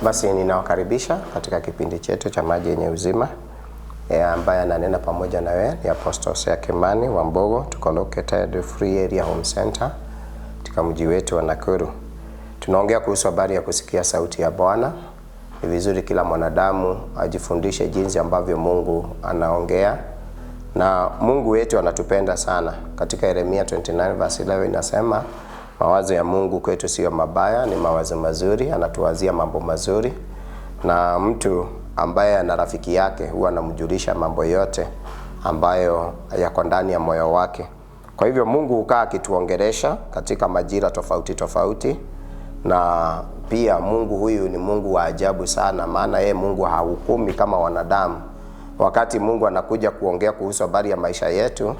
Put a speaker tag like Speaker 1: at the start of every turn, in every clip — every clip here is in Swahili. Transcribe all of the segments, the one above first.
Speaker 1: Basi ninawakaribisha katika kipindi chetu cha Maji Yenye Uzima. Ambaye ananena pamoja na wewe ni Apostle Hosea Kimani wa Mbogo. Tuko located Free Area Home Center katika mji wetu wa Nakuru. Tunaongea kuhusu habari ya kusikia sauti ya Bwana. Ni vizuri kila mwanadamu ajifundishe jinsi ambavyo Mungu anaongea. Na Mungu wetu anatupenda sana. Katika Yeremia 29:11 inasema mawazo ya Mungu kwetu sio mabaya, ni mawazo mazuri, anatuwazia mambo mazuri. Na mtu ambaye ana rafiki yake huwa anamjulisha mambo yote ambayo yako ndani ya moyo wake. Kwa hivyo Mungu hukaa akituongelesha katika majira tofauti tofauti, na pia Mungu huyu ni Mungu wa ajabu sana, maana yeye Mungu hahukumi kama wanadamu. Wakati Mungu anakuja kuongea kuhusu habari ya maisha yetu,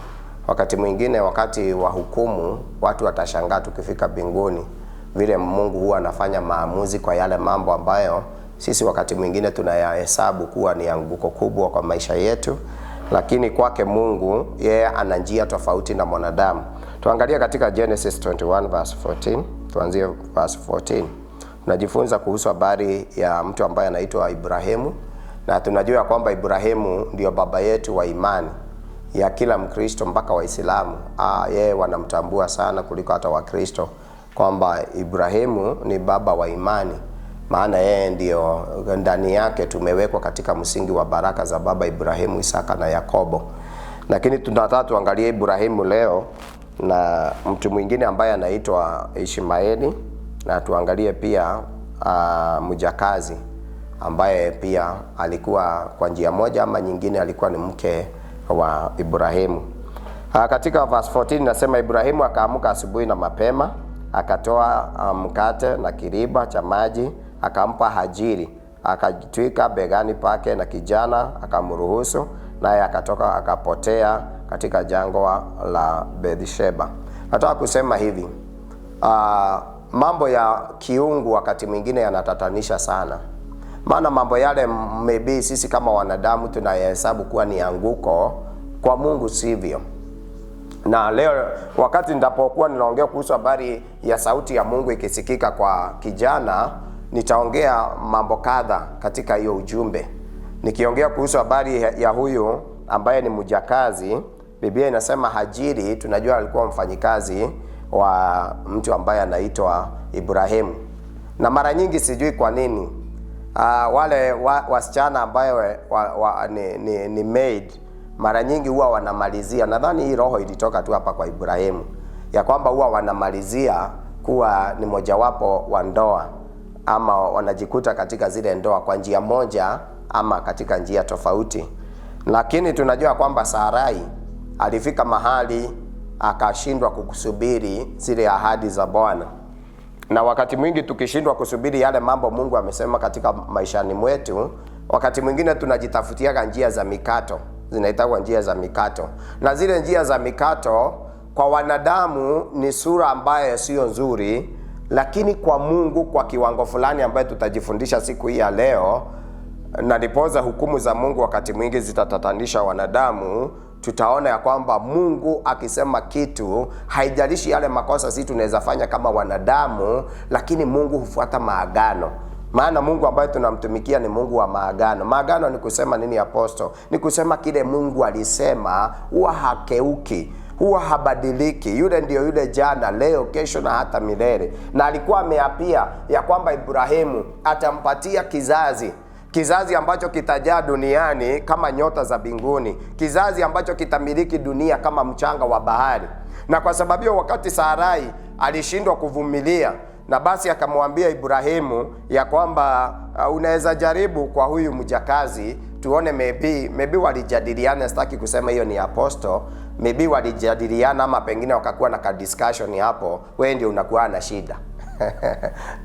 Speaker 1: wakati mwingine wakati wa hukumu watu watashangaa tukifika mbinguni vile Mungu huwa anafanya maamuzi kwa yale mambo ambayo sisi wakati mwingine tunayahesabu kuwa ni anguko kubwa kwa maisha yetu, lakini kwake Mungu yeye ana njia tofauti na mwanadamu. Tuangalie katika Genesis 21:14, tuanzie verse 14. Tunajifunza kuhusu habari ya mtu ambaye anaitwa Ibrahimu, na tunajua kwamba Ibrahimu ndio baba yetu wa imani ya kila Mkristo mpaka Waislamu. Yeye wanamtambua sana kuliko hata Wakristo kwamba Ibrahimu ni baba wa imani, maana yeye ndio ndani yake tumewekwa katika msingi wa baraka za baba Ibrahimu, Isaka na Yakobo. Lakini tunataka tuangalie Ibrahimu leo na mtu mwingine ambaye anaitwa Ishmaeli, na tuangalie pia mjakazi ambaye pia alikuwa kwa njia moja ama nyingine alikuwa ni mke wa Ibrahimu. Katika verse 14 nasema Ibrahimu akaamka asubuhi na mapema, akatoa mkate na kiriba cha maji, akampa Hajiri, akajitwika begani pake, na kijana akamruhusu, naye akatoka akapotea katika jangwa la Beersheba. Nataka kusema hivi, mambo ya kiungu wakati mwingine yanatatanisha sana. Maana mambo yale maybe sisi kama wanadamu tunayahesabu kuwa ni anguko, kwa Mungu sivyo. Na leo wakati nitapokuwa ninaongea kuhusu habari ya sauti ya Mungu ikisikika kwa kijana, nitaongea mambo kadha katika hiyo ujumbe. Nikiongea kuhusu habari ya huyu ambaye ni mjakazi, Biblia inasema Hajiri, tunajua alikuwa mfanyikazi wa mtu ambaye anaitwa Ibrahimu. Na mara nyingi sijui kwa nini wale wasichana ambayo ni maid mara nyingi huwa wanamalizia, nadhani hii roho ilitoka tu hapa kwa Ibrahimu, ya kwamba huwa wanamalizia kuwa ni mojawapo wa ndoa, ama wanajikuta katika zile ndoa kwa njia moja ama katika njia tofauti. Lakini tunajua kwamba Sarai alifika mahali akashindwa kukusubiri zile ahadi za Bwana. Na wakati mwingi tukishindwa kusubiri yale mambo Mungu amesema katika maishani mwetu, wakati mwingine tunajitafutiaga njia za mikato, zinaitwa njia za mikato. Na zile njia za mikato kwa wanadamu ni sura ambayo sio nzuri, lakini kwa Mungu kwa kiwango fulani ambayo tutajifundisha siku hii ya leo, na ndipoza hukumu za Mungu wakati mwingi zitatatanisha wanadamu. Tutaona ya kwamba Mungu akisema kitu, haijalishi yale makosa sisi tunaweza fanya kama wanadamu, lakini Mungu hufuata maagano. Maana Mungu ambaye tunamtumikia ni Mungu wa maagano. Maagano ni kusema nini, Apostle? Ni kusema kile Mungu alisema huwa hakeuki, huwa habadiliki. Yule ndio yule jana, leo, kesho na hata milele. Na alikuwa ameapia ya kwamba Ibrahimu atampatia kizazi ambacho kitajaa duniani kama nyota za mbinguni, kizazi ambacho kitamiliki dunia kama mchanga wa bahari. Na kwa sababu wakati Sarai alishindwa kuvumilia, na basi akamwambia Ibrahimu ya kwamba unaweza jaribu kwa huyu mjakazi, tuone maybe walijadiliana. Sitaki kusema hiyo ni Apostle, maybe walijadiliana ama pengine wakakuwa na discussion hapo, wewe ndio unakuwa na shida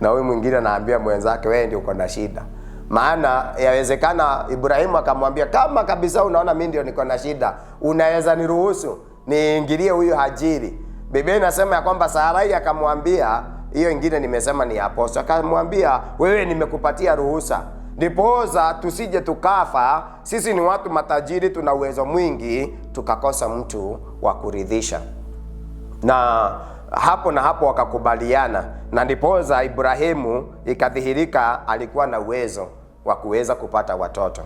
Speaker 1: na huyu mwingine anaambia mwenzake wewe ndio uko na shida. Maana yawezekana Ibrahimu akamwambia, kama kabisa unaona mimi ndio niko na shida, unaweza niruhusu niingilie huyu Hajiri. Biblia inasema ya kwamba Sarai akamwambia, hiyo ingine nimesema ni Apostle, akamwambia wewe nimekupatia ruhusa, ndipoza tusije tukafa. Sisi ni watu matajiri, tuna uwezo mwingi, tukakosa mtu wa kuridhisha. Na hapo na hapo wakakubaliana, na ndipoza Ibrahimu ikadhihirika alikuwa na uwezo wa kuweza kupata watoto,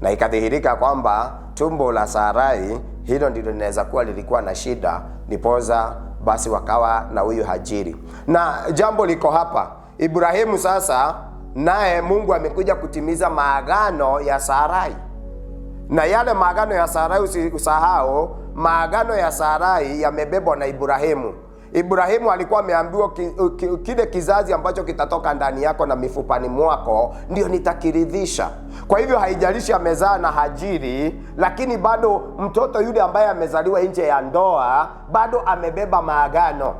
Speaker 1: na ikadhihirika kwamba tumbo la Sarai hilo ndilo linaweza kuwa lilikuwa na shida, ndipoza basi wakawa na huyu Hajiri. Na jambo liko hapa, Ibrahimu sasa naye Mungu amekuja kutimiza maagano ya Sarai, na yale maagano ya Sarai, usisahau maagano ya Sarai yamebebwa na Ibrahimu. Ibrahimu alikuwa ameambiwa kile kizazi ambacho kitatoka ndani yako na mifupani mwako ndio nitakiridhisha. Kwa hivyo haijalishi amezaa na Hajiri, lakini bado mtoto yule ambaye amezaliwa nje ya ndoa bado amebeba maagano.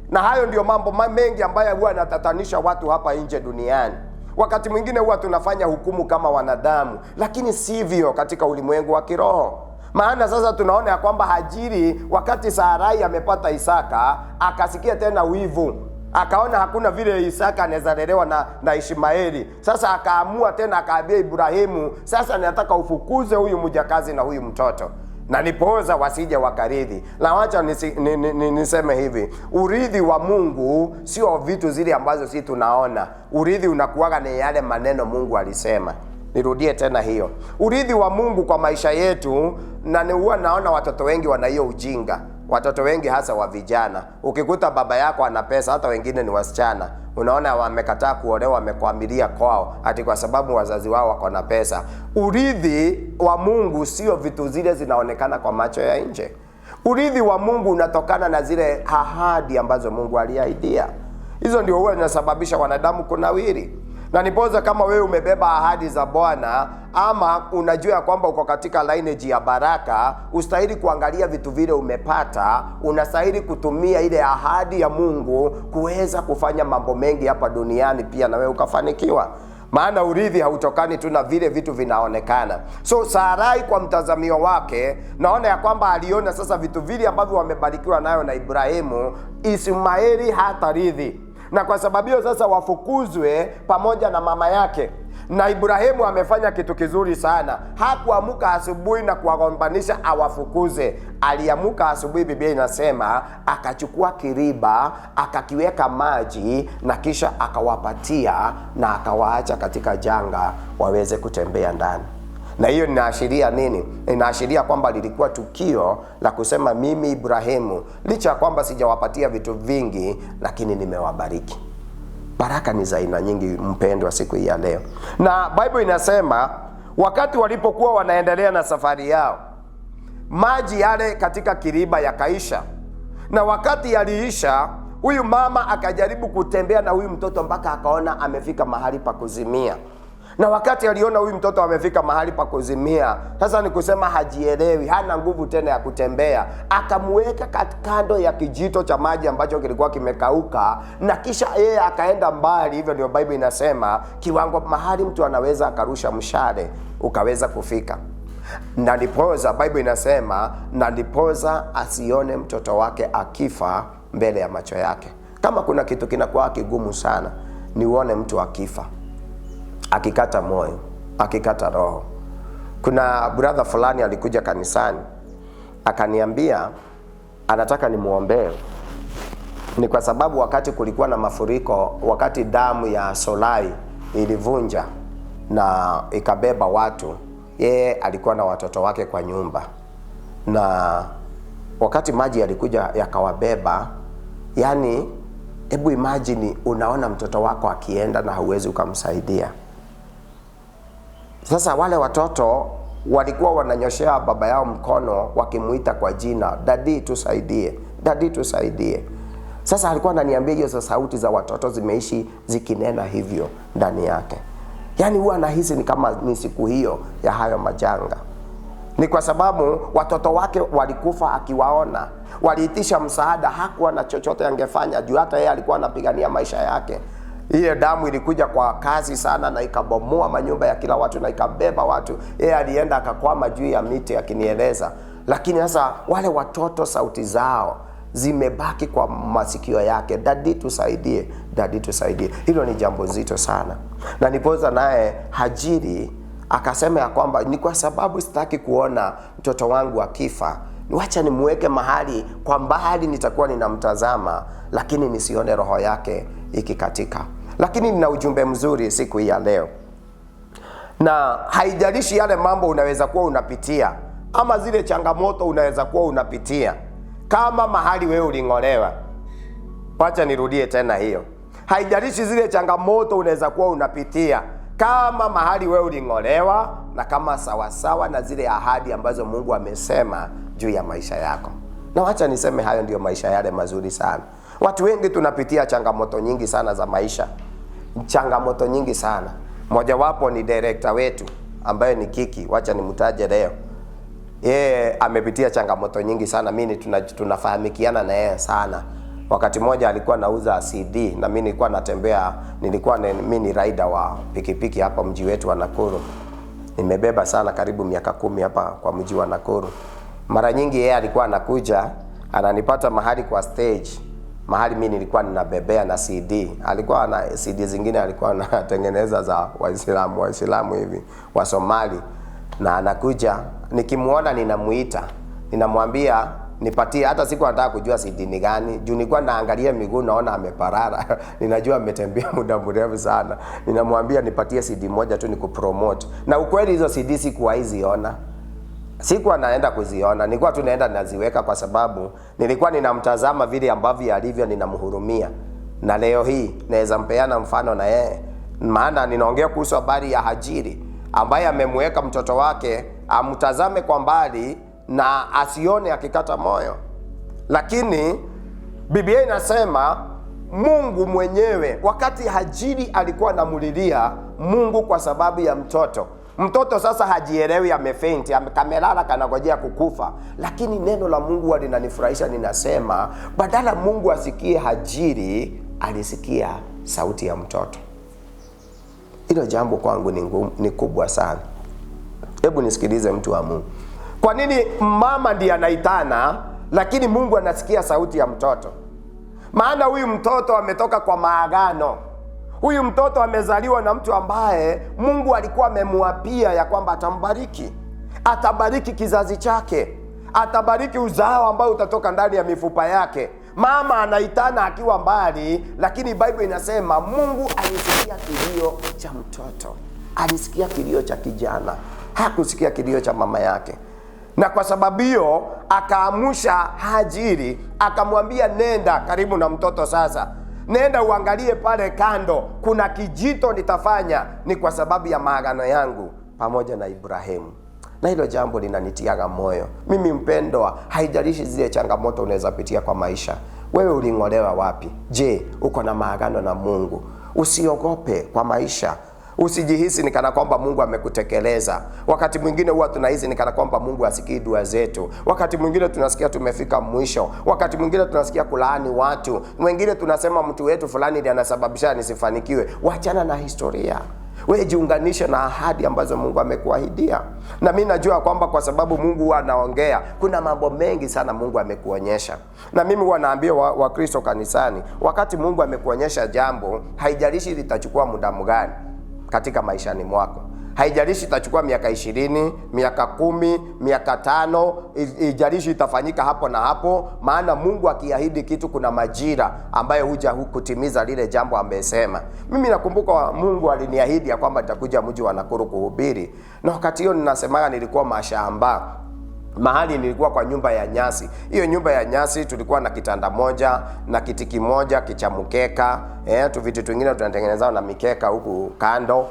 Speaker 1: Na hayo ndio mambo mengi ambayo huwa yanatatanisha watu hapa nje duniani. Wakati mwingine huwa tunafanya hukumu kama wanadamu, lakini sivyo katika ulimwengu wa kiroho. Maana sasa tunaona ya kwamba Hajiri wakati Sarai amepata Isaka akasikia tena wivu, akaona hakuna vile Isaka anaweza lelewa na Ishmaeli. Sasa akaamua tena, akaambia Ibrahimu, sasa nataka ufukuze huyu mjakazi na huyu mtoto, na nipoza wasije wakarithi. Na wacha niseme hivi, urithi wa Mungu sio vitu zile ambazo si tunaona. Urithi unakuwaga ni yale maneno Mungu alisema. Nirudie tena hiyo, urithi wa Mungu kwa maisha yetu. Na huwa naona watoto wengi wana hiyo ujinga, watoto wengi hasa wa vijana. Ukikuta baba yako ana pesa, hata wengine ni wasichana, unaona wamekataa kuolewa, wamekwamilia kwao ati kwa sababu wazazi wao wako na pesa. Urithi wa Mungu sio vitu zile zinaonekana kwa macho ya nje. Urithi wa Mungu unatokana na zile ahadi ambazo Mungu aliahidia. Hizo ndio huwa zinasababisha wanadamu kunawiri. Na nipoza kama wewe umebeba ahadi za Bwana, ama unajua kwamba uko katika lineage ya baraka, ustahili kuangalia vitu vile umepata, unastahili kutumia ile ahadi ya Mungu kuweza kufanya mambo mengi hapa duniani pia na wewe ukafanikiwa. Maana urithi hautokani tu na vile vitu vinaonekana. So Sarai kwa mtazamio wake, naona ya kwamba aliona sasa vitu vile ambavyo wamebarikiwa nayo na Ibrahimu, Ishmaeli hatarithi. Na kwa sababu hiyo sasa wafukuzwe pamoja na mama yake. Na Ibrahimu amefanya kitu kizuri sana. Hakuamuka asubuhi na kuwagombanisha awafukuze. Aliamuka asubuhi, Biblia inasema, akachukua kiriba, akakiweka maji, na kisha akawapatia na akawaacha katika janga waweze kutembea ndani. Na hiyo inaashiria nini? Inaashiria kwamba lilikuwa tukio la kusema, mimi Ibrahimu, licha ya kwamba sijawapatia vitu vingi, lakini nimewabariki. Baraka ni za aina nyingi, mpendwa, siku hii ya leo. Na Bible inasema wakati walipokuwa wanaendelea na safari yao, maji yale katika kiriba yakaisha. Na wakati yaliisha, huyu mama akajaribu kutembea na huyu mtoto mpaka akaona amefika mahali pa kuzimia. Na wakati aliona huyu mtoto amefika mahali pa kuzimia, sasa ni kusema hajielewi, hana nguvu tena ya kutembea, akamweka kando ya kijito cha maji ambacho kilikuwa kimekauka, na kisha yeye akaenda mbali. Hivyo ndio Bible inasema kiwango mahali mtu anaweza akarusha mshale ukaweza kufika. Na ndipoza Bible inasema, na ndipoza asione mtoto wake akifa mbele ya macho yake. Kama kuna kitu kinakuwa kigumu sana, ni uone mtu akifa, akikata moyo, akikata roho. Kuna brother fulani alikuja kanisani, akaniambia anataka nimuombee. Ni kwa sababu wakati kulikuwa na mafuriko, wakati damu ya Solai ilivunja na ikabeba watu, yeye alikuwa na watoto wake kwa nyumba. Na wakati maji yalikuja yakawabeba, yani hebu imagine, unaona mtoto wako akienda na hauwezi ukamsaidia. Sasa wale watoto walikuwa wananyoshea baba yao mkono wakimuita kwa jina, dadi tusaidie, dadi tusaidie. Sasa alikuwa ananiambia hiyo sauti za watoto zimeishi zikinena hivyo ndani yake. Yani huwa anahisi ni kama ni siku hiyo ya hayo majanga. Ni kwa sababu watoto wake walikufa akiwaona. Waliitisha msaada, hakuwa na chochote angefanya juu hata yeye alikuwa anapigania maisha yake. Ile damu ilikuja kwa kasi sana na ikabomoa manyumba ya kila watu na ikabeba watu. Yeye alienda akakwama juu ya miti akinieleza. Lakini sasa wale watoto sauti zao zimebaki kwa masikio yake, dadi tusaidie, dadi tusaidie. Hilo ni jambo zito sana. Na nipoza naye Hajiri akasema ya kwamba ni kwa sababu sitaki kuona mtoto wangu akifa, wacha nimweke mahali kwa mbali, nitakuwa ninamtazama lakini nisione roho yake ikikatika. Lakini nina ujumbe mzuri siku hii ya leo, na haijalishi yale mambo unaweza kuwa unapitia ama zile changamoto unaweza kuwa unapitia, kama mahali wewe uling'olewa. Wacha nirudie tena hiyo, haijalishi zile changamoto unaweza kuwa unapitia, kama mahali wewe uling'olewa, na kama sawasawa na zile ahadi ambazo Mungu amesema juu ya maisha yako. Na wacha niseme hayo ndio maisha yale mazuri sana. Watu wengi tunapitia changamoto nyingi sana za maisha, changamoto nyingi sana. Mojawapo ni director wetu ambaye ni Kiki, wacha nimtaje leo. Yeye amepitia changamoto nyingi sana. Mimi tunafahamikiana na yeye sana. Wakati mmoja alikuwa anauza CD na mimi nilikuwa natembea, mimi ni rider wa pikipiki hapa mji wetu wa Nakuru. Nimebeba sana karibu miaka 10 hapa kwa mji wa Nakuru. Mara nyingi yeye alikuwa anakuja, ananipata mahali kwa stage, mahali mimi nilikuwa ninabebea na CD. Alikuwa na CD zingine alikuwa anatengeneza za Waislamu hivi, wa Somali. Na anakuja, nikimuona ninamuita, ninamwambia nipatie. Hata siku nataka kujua CD ni gani, juu nilikuwa naangalia miguu naona ameparara. Ninajua ametembea muda mrefu sana. Ninamwambia nipatie CD moja tu nikupromote. Na ukweli hizo CD sikuwahi ziona. Sikuwa naenda kuziona, nilikuwa tu naenda naziweka kwa sababu nilikuwa ninamtazama vile ambavyo alivyo, ninamhurumia. Na leo hii naweza mpeana mfano na yeye, maana ninaongea kuhusu habari ya Hajiri ambaye amemweka mtoto wake amtazame kwa mbali na asione akikata moyo. Lakini Biblia inasema Mungu mwenyewe, wakati Hajiri alikuwa anamulilia Mungu kwa sababu ya mtoto sasa hajielewi, amefaint, kamelala kanagojea kukufa. Lakini neno la Mungu linanifurahisha, ninasema badala Mungu asikie Hajiri, alisikia sauti ya mtoto. Hilo jambo kwangu ni kubwa sana. Hebu nisikilize mtu wa Mungu. Kwa nini mama ndiye anaitana lakini Mungu anasikia sauti ya mtoto? Maana huyu mtoto ametoka kwa maagano. Huyu mtoto amezaliwa na mtu ambaye Mungu alikuwa amemuapia ya kwamba atambariki. Atabariki kizazi chake. Atabariki uzao ambao utatoka ndani ya mifupa yake. Mama anaitana akiwa mbali, lakini Bible inasema Mungu alisikia kilio cha mtoto. Alisikia kilio cha kijana. Hakusikia kilio cha mama yake. Na kwa sababu hiyo akaamusha Hajiri, akamwambia nenda karibu na mtoto sasa. Nenda uangalie pale kando, kuna kijito nitafanya, ni kwa sababu ya maagano yangu pamoja na Ibrahimu. Na hilo jambo linanitiaga moyo. Mimi mpendwa, haijalishi zile changamoto unaweza pitia kwa maisha. Wewe uling'olewa wapi? Je, uko na maagano na Mungu? Usiogope kwa maisha. Usijihisi ni kana kwamba Mungu amekutekeleza. Wakati mwingine huwa tunahisi ni kana kwamba Mungu hasikii dua zetu. Wakati mwingine tunasikia tumefika mwisho. Wakati mwingine tunasikia kulaani watu. Mwingine tunasema mtu wetu fulani ndiye anasababisha nisifanikiwe. Wachana na historia. Wewe jiunganishe na ahadi ambazo Mungu amekuahidia. Na mimi najua kwamba kwa sababu Mungu huwa anaongea, kuna mambo mengi sana Mungu amekuonyesha. Na mimi huwa naambia Wakristo kanisani, wakati Mungu amekuonyesha jambo, haijalishi litachukua muda mgani katika maishani mwako. Haijalishi itachukua miaka 20, miaka 10, miaka 5, haijalishi itafanyika hapo na hapo, maana Mungu akiahidi kitu kuna majira ambayo huja kutimiza lile jambo amesema. Mimi nakumbuka Mungu aliniahidi ya kwamba nitakuja mji wa Nakuru kuhubiri, na wakati hiyo ninasemaga nilikuwa mashamba. Mahali nilikuwa kwa nyumba ya nyasi. Hiyo nyumba ya nyasi tulikuwa na kitanda moja na kiti kimoja kicha mkeka, tu vitu vingine tunatengenezao na mikeka huku kando,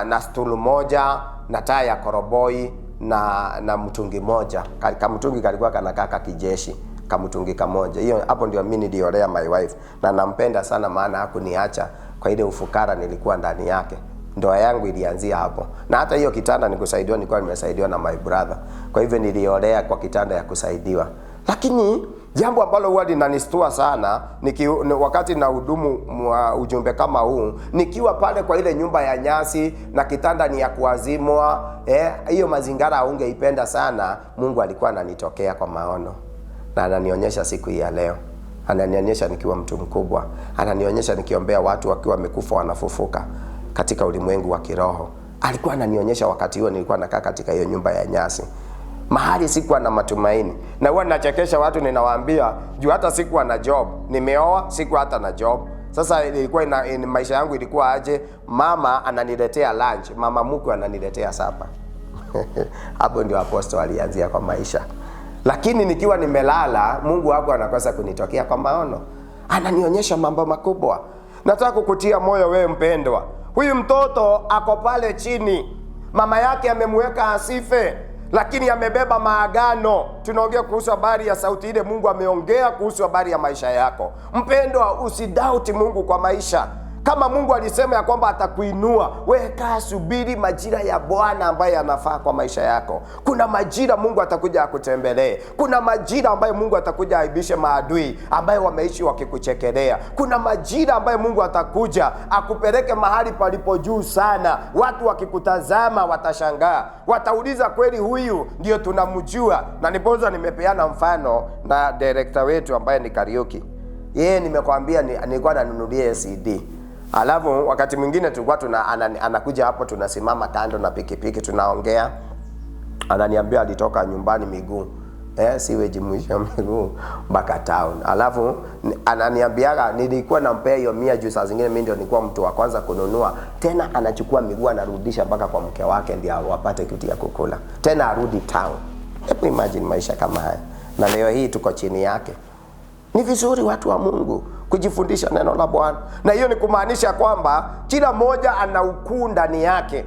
Speaker 1: na stulu moja na taa ya koroboi na mtungi moja. Kamtungi kalikuwa kanakaa kijeshi, kamtungi kamoja. Hiyo hapo ndio mimi niliolea my wife, na nampenda sana maana hakuniacha kwa ile ufukara nilikuwa ndani yake. Ndoa yangu ilianzia hapo. Na hata hiyo kitanda nilikuwa nimesaidiwa na my brother. Kwa hivyo niliolea kwa kitanda ya kusaidiwa. Lakini jambo ambalo huwa linanistua sana wakati na hudumu ujumbe kama huu, nikiwa pale kwa ile nyumba ya nyasi na kitanda ni ya kuazimwa, hiyo mazingara haungeipenda sana. Mungu alikuwa ananitokea kwa maono na ananionyesha siku hii ya leo. Ananionyesha nikiwa mtu mkubwa. Ananionyesha nikiombea watu wakiwa wamekufa wanafufuka katika ulimwengu wa kiroho. Alikuwa ananionyesha wakati huo nilikuwa nakaa katika hiyo nyumba ya nyasi. mahali sikuwa na matumaini. Na huwa ninachekesha watu, ninawaambia juu hata sikuwa na job, nimeoa sikuwa hata na job. Sasa ilikuwa maisha yangu ilikuwa aje? Mama ananiletea lunch, mama mkwe ananiletea sapa. Hapo ndio apostol alianzia kwa maisha. Lakini nikiwa nimelala, Mungu wako anakosa kunitokea kwa maono, ananionyesha mambo makubwa. Nataka kukutia moyo wewe mpendwa, huyu mtoto ako pale chini, mama yake amemweka asife, lakini amebeba maagano. Tunaongea kuhusu habari ya sauti ile Mungu ameongea kuhusu habari ya maisha yako. Mpendwa, usidoubt Mungu kwa maisha. Kama Mungu alisema ya kwamba atakuinua, wewe kaa subiri majira ya Bwana ambaye yanafaa kwa maisha yako. Kuna majira Mungu atakuja akutembelee. Kuna majira ambayo Mungu atakuja aibishe maadui ambayo wameishi wakikuchekelea. Kuna majira ambayo Mungu atakuja akupeleke mahali palipo juu sana. Watu wakikutazama watashangaa. Watauliza, kweli huyu ndio tunamjua? Na nipoza nimepeana mfano na director wetu ambaye ni Kariuki. Yeye nimekwambia nilikuwa nanunulia CD. Alafu wakati mwingine tulikuwa anakuja hapo, tunasimama kando na pikipiki tunaongea. Ananiambia alitoka nyumbani miguu. Siweji mwisho miguu mpaka town. Alafu ananiambiaga nilikuwa nampea hiyo 100 juu saa zingine mimi ndio nilikuwa mtu wa kwanza kununua. Tena anachukua miguu anarudisha mpaka kwa mke wake ndio wapate kitu ya kukula. Tena arudi town. Hebu imagine maisha kama haya. Na leo hii tuko chini yake. Ni vizuri watu wa Mungu kujifundisha neno la Bwana. Na hiyo ni kumaanisha kwamba kila mmoja ana ukuu ndani yake.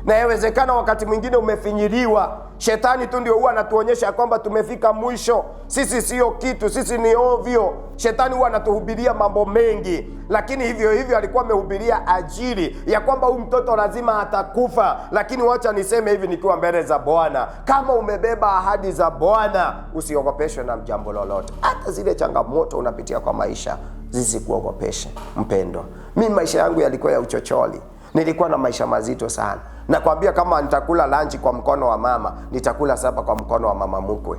Speaker 1: Na yawezekana wakati mwingine umefinyiliwa. Shetani tu ndio huwa anatuonyesha kwamba tumefika mwisho. Sisi sio kitu, sisi ni ovyo. Shetani huwa anatuhubiria mambo mengi. Lakini hivyo alikuwa amehubiria ajili ya kwamba huyu mtoto lazima atakufa. Lakini wacha niseme hivi nikiwa mbele za Bwana, kama umebeba ahadi za Bwana, usiogopeshwe na jambo lolote. Hata zile changamoto unapitia kwa maisha zisikuogopeshe mpendwa. Mimi maisha yangu yalikuwa ya uchocholi. Nilikuwa na maisha mazito sana. Nakwambia kama nitakula lunch kwa mkono wa mama, nitakula sapa kwa mkono wa mama mkwe.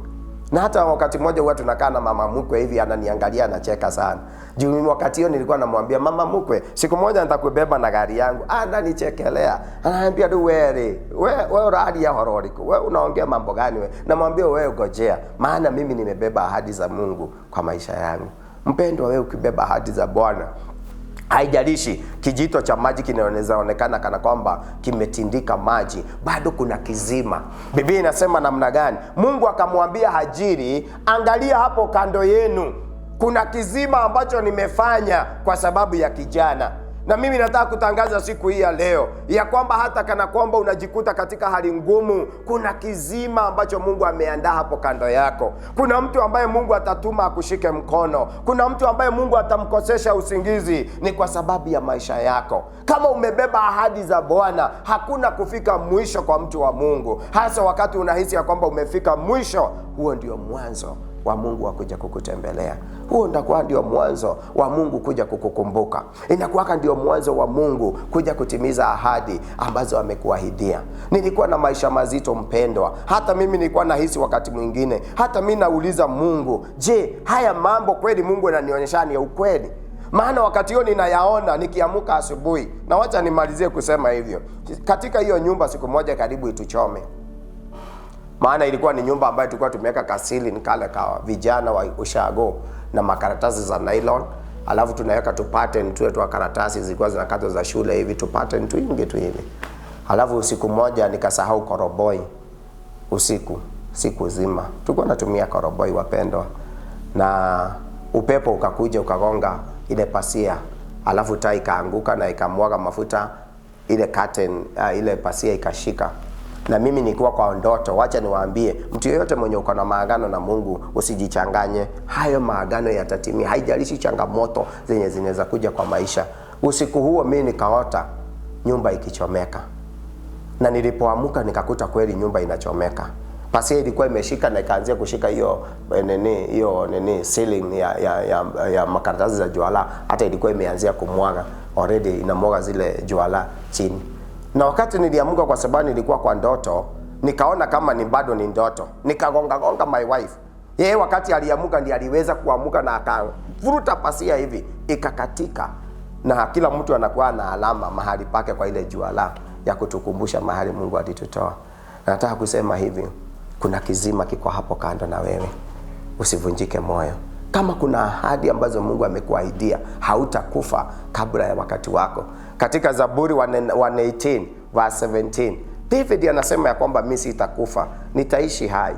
Speaker 1: Na hata wakati mmoja huwa tunakaa na mama mkwe hivi, ananiangalia anacheka sana. Juu wakati hiyo nilikuwa namwambia mama mkwe, siku moja nitakubeba na gari yangu. Ananichekelea. Ananiambia wewe radi ya hororiko. Wewe unaongea mambo gani wewe? Namwambia wewe ngojea, maana mimi nimebeba ahadi za Mungu kwa maisha yangu. Mpendwa, wewe ukibeba ahadi za Bwana, haijalishi kijito cha maji kinaweza onekana kana kwamba kimetindika maji, bado kuna kizima. Biblia inasema namna gani? Mungu akamwambia Hajiri, angalia hapo kando yenu, kuna kizima ambacho nimefanya kwa sababu ya kijana. Na mimi nataka kutangaza siku hii ya leo ya kwamba hata kana kwamba unajikuta katika hali ngumu, kuna kizima ambacho Mungu ameandaa hapo kando yako. Kuna mtu ambaye Mungu atatuma akushike mkono. Kuna mtu ambaye Mungu atamkosesha usingizi, ni kwa sababu ya maisha yako. Kama umebeba ahadi za Bwana, hakuna kufika mwisho kwa mtu wa Mungu. Hasa wakati unahisi ya kwamba umefika mwisho, huo ndio mwanzo wa Mungu wa kuja kukutembelea. Huo ndakuwa ndio mwanzo wa Mungu kuja kukukumbuka. Inakuwa ndio mwanzo wa Mungu kuja kutimiza ahadi ambazo amekuahidia. Nilikuwa na maisha mazito mpendwa. Hata mimi nilikuwa nahisi wakati mwingine, hata mimi nauliza Mungu, je, haya mambo kweli Mungu ananionyesha ni ukweli? Maana wakati hiyo ninayaona nikiamuka asubuhi. Na wacha nimalizie kusema hivyo. Katika hiyo nyumba siku moja karibu ituchome. Maana ilikuwa ni nyumba ambayo tulikuwa tumeweka kasili nikale kawa vijana wa ushago na makaratasi za nylon. Alafu tunaweka tu pattern tu wa karatasi zilikuwa zinakatwa za shule hivi, tu pattern tu ingi tu hivi. Alafu usiku moja nikasahau koroboi siku zima. Tulikuwa natumia koroboi wapendwa. Na upepo ukakuja ukagonga ile pasia. Alafu taa ikaanguka na ikamwaga mafuta, ile curtain ile pasia ikashika. Na mimi nilikuwa kwa ndoto. Wacha niwaambie, mtu yeyote mwenye uko na maagano na Mungu usijichanganye. Hayo maagano yatatimia. Haijalishi changamoto zenye zinaweza kuja kwa maisha. Usiku huo mimi nikaota nyumba ikichomeka. Na nilipoamka nikakuta kweli nyumba inachomeka. Pasia ilikuwa imeshika na ikaanzia kushika hiyo ceiling ya makaratasi za juala. Hata ilikuwa imeanzia kumwaga. Already inamwaga zile juala chini. Na wakati niliamka, kwa sababu nilikuwa kwa ndoto, nikaona kama ni bado ni ndoto. Nikagonga my wife. Yeye wakati aliamka ndiye aliweza kuamka na akavuruta pasia hivi, ikakatika. Na kila mtu anakuwa na alama mahali pake kwa ile juala ya kutukumbusha mahali Mungu alitutoa. Nataka kusema hivi, kuna kizima kiko hapo kando na wewe. Usivunjike moyo. Kama kuna ahadi ambazo Mungu amekuahidia, hautakufa kabla ya wakati wako. Katika Zaburi 118 verse 17, David anasema ya kwamba mimi sitakufa, nitaishi hai.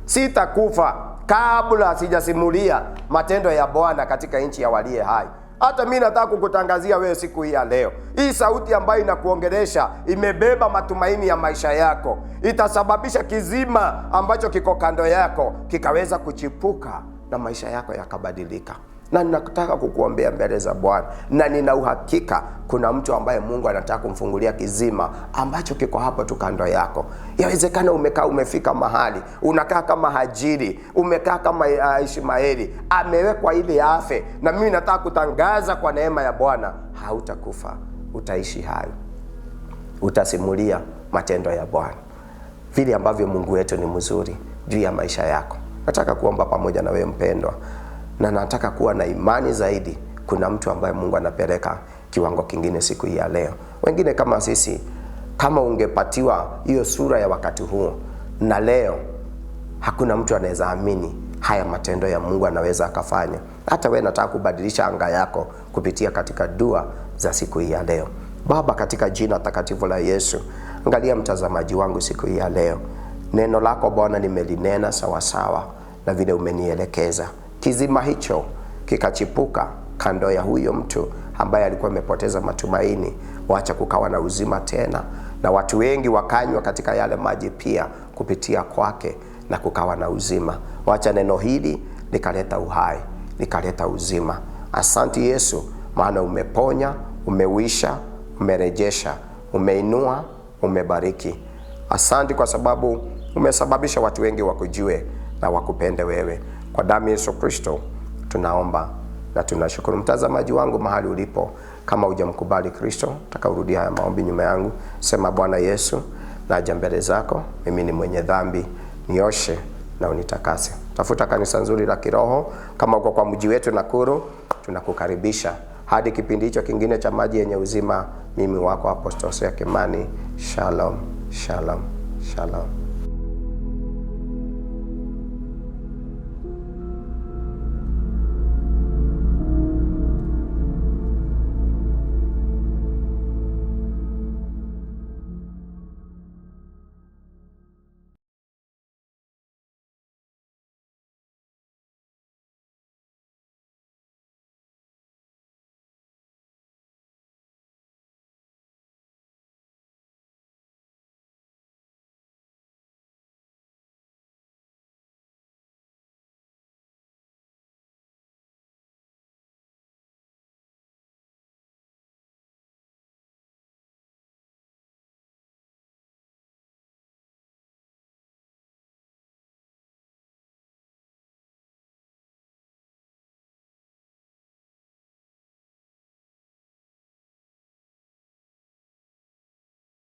Speaker 1: Sitakufa kabla sijasimulia matendo ya Bwana katika nchi ya walio hai. Hata mimi nataka kukutangazia wewe siku hii ya leo. Hii sauti ambayo inakuongelesha imebeba matumaini ya maisha yako. Itasababisha kizima ambacho kiko kando yako kikaweza kuchipuka na maisha yako yakabadilika. Na ninataka kukuombea mbele za Bwana, na nina uhakika kuna mtu ambaye Mungu anataka kumfungulia kizima ambacho kiko hapo tu kando yako. Yawezekana umefika mahali unakaa kama Hajiri, umekaa kama Ishmaeli, amewekwa ili afe. Na mimi nataka kutangaza kwa neema ya Bwana, hautakufa, utaishi hai. Utasimulia matendo ya Bwana, vile ambavyo Mungu wetu ni mzuri juu ya maisha yako. Nataka kuomba pamoja na wewe mpendwa, na nataka kuwa na imani zaidi. Kuna mtu ambaye Mungu anapeleka kiwango kingine siku hii ya leo. Wengine kama sisi, kama ungepatiwa hiyo sura ya wakati huo na leo, hakuna mtu anaweza amini haya matendo ya Mungu anaweza akafanya. Hata wewe nataka kubadilisha anga yako kupitia katika dua za siku hii ya leo. Baba, katika jina takatifu la Yesu, angalia mtazamaji wangu siku hii ya leo. Neno lako Bwana nimelinena sawa sawa na vile umenielekeza. Kizima hicho kikachipuka kando ya huyo mtu ambaye alikuwa amepoteza matumaini. Wacha kukawa na uzima tena, na watu wengi wakanywa katika yale maji pia kupitia kwake, na kukawa na uzima. Wacha neno hili likaleta uhai, likaleta uzima. Asante Yesu, maana umeponya, umeuisha, umerejesha, umeinua, umebariki. Asante kwa sababu umesababisha watu wengi wakujue na wakupende wewe. Kwa damu ya Yesu Kristo tunaomba na tunashukuru. Mtazamaji wangu mahali ulipo, kama hujamkubali Kristo, nataka urudie haya maombi nyuma yangu. Sema: Bwana Yesu, naja mbele zako, mimi ni mwenye dhambi, nioshe na unitakase. Tafuta kanisa nzuri la kiroho. Kama uko kwa mji wetu Nakuru, tunakukaribisha hadi kipindi hicho kingine cha maji yenye uzima. Mimi wako Apostle Hosea Kimani. Shalom, shalom, shalom.